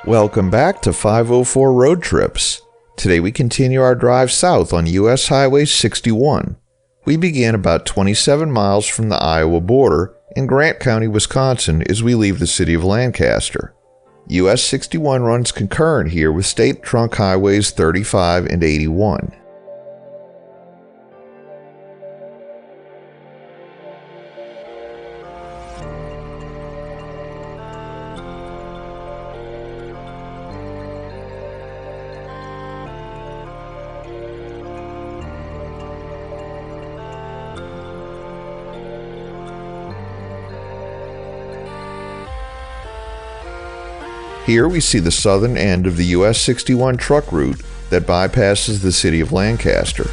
Welcome back to 504 Road Trips. Today we continue our drive south on US Highway 61. We began about 27 miles from the Iowa border in Grant County, Wisconsin as we leave the city of Lancaster. US 61 runs concurrent here with State Trunk Highways 35 and 81. Here we see the southern end of the US 61 truck route that bypasses the city of Lancaster.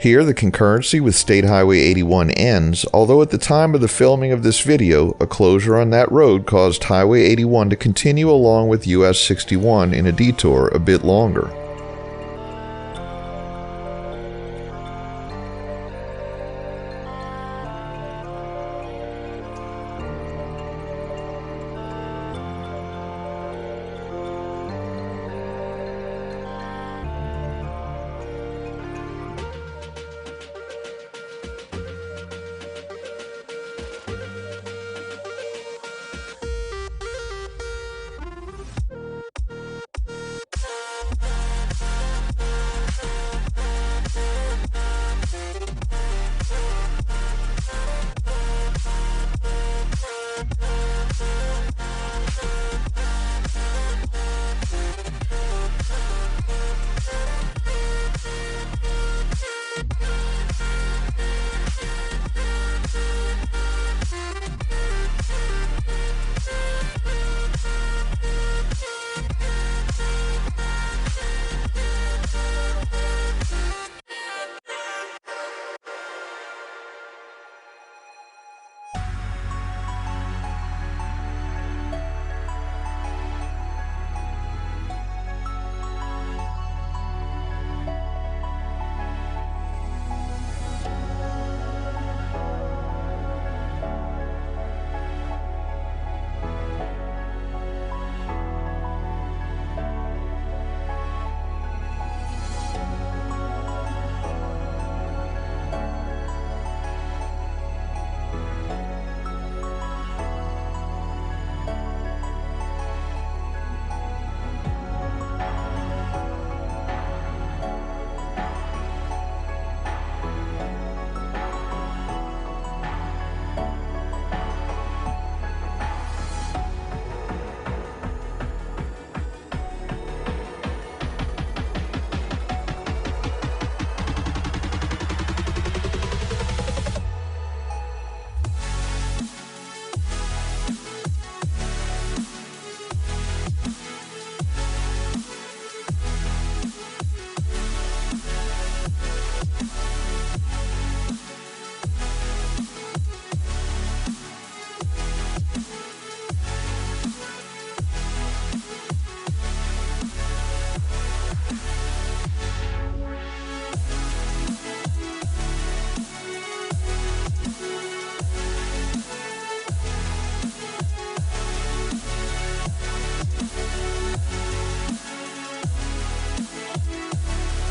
Here, the concurrency with State Highway 81 ends, although at the time of the filming of this video, a closure on that road caused Highway 81 to continue along with US 61 in a detour a bit longer.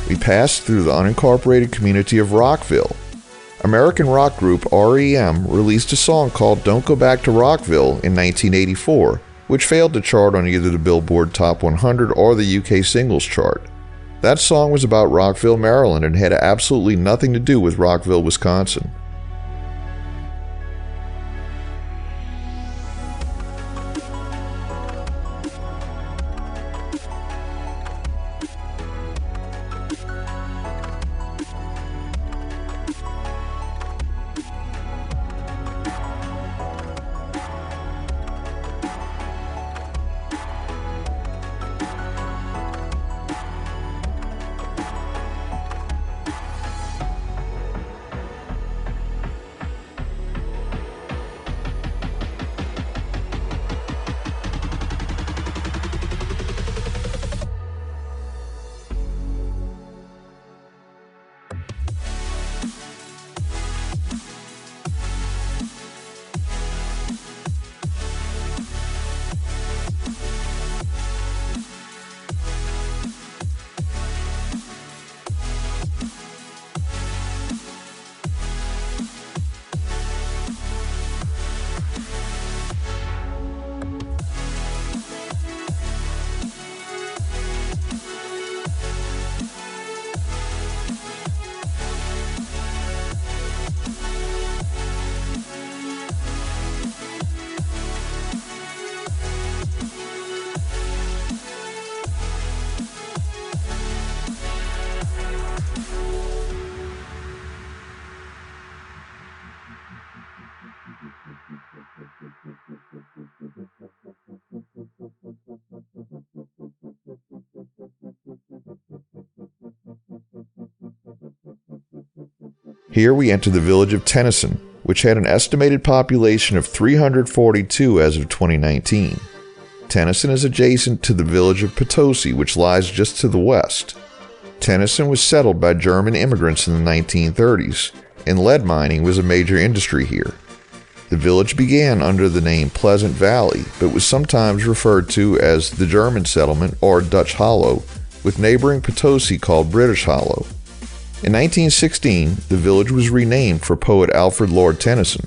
We passed through the unincorporated community of Rockville. American rock group REM released a song called Don't Go Back to Rockville in 1984, which failed to chart on either the Billboard Top 100 or the UK Singles Chart. That song was about Rockville, Maryland, and had absolutely nothing to do with Rockville, Wisconsin. Here we enter the village of Tennyson, which had an estimated population of 342 as of 2019. Tennyson is adjacent to the village of Potosi, which lies just to the west. Tennyson was settled by German immigrants in the 1930s, and lead mining was a major industry here. The village began under the name Pleasant Valley, but was sometimes referred to as the German Settlement or Dutch Hollow, with neighboring Potosi called British Hollow. In 1916, the village was renamed for poet Alfred Lord Tennyson.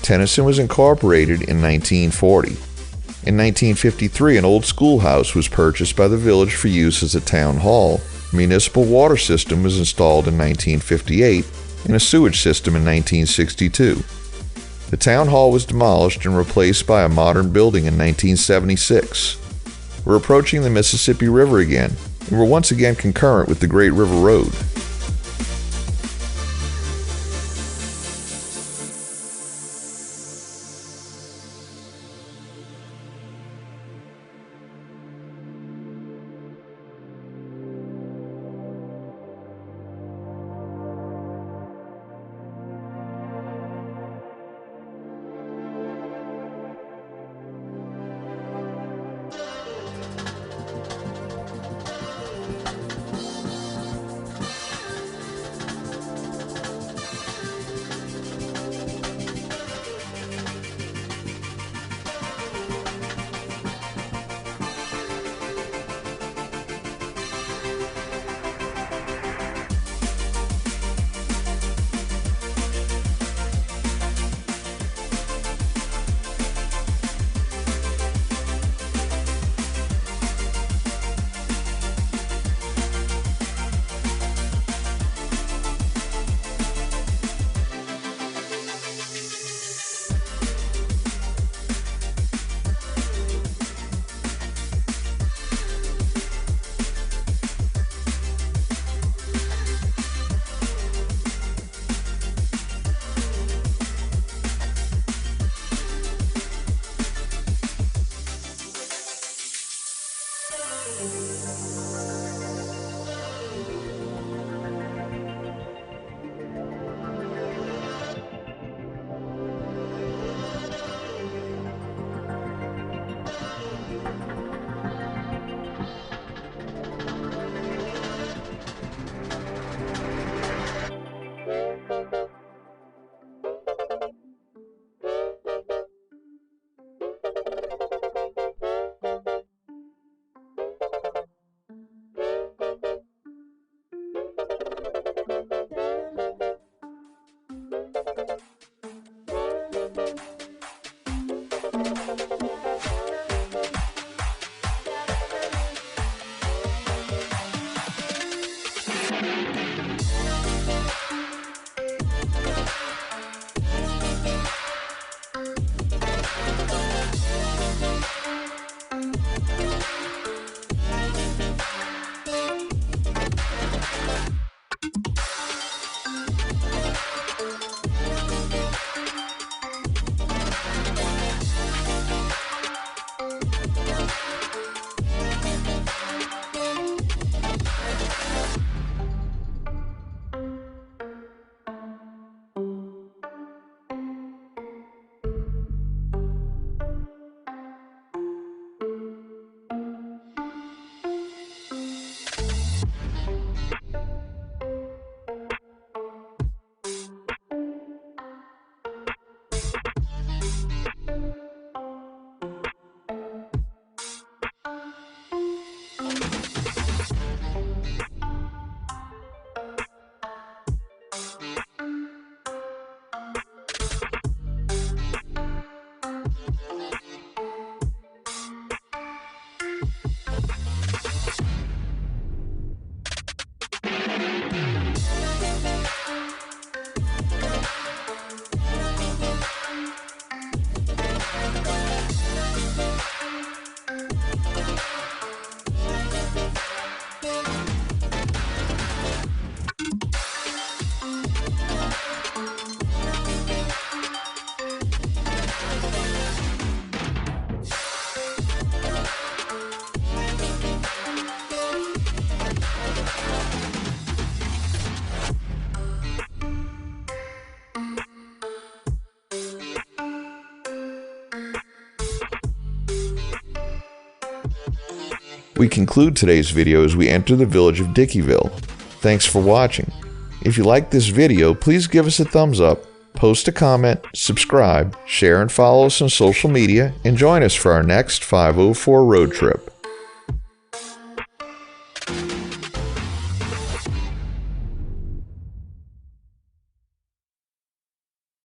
Tennyson was incorporated in 1940. In 1953, an old schoolhouse was purchased by the village for use as a town hall. A municipal water system was installed in 1958, and a sewage system in 1962. The town hall was demolished and replaced by a modern building in 1976. We're approaching the Mississippi River again, and we're once again concurrent with the Great River Road. We conclude today's video as we enter the village of Dickeyville. Thanks for watching. If you liked this video, please give us a thumbs up, post a comment, subscribe, share and follow us on social media, and join us for our next 504 road trip.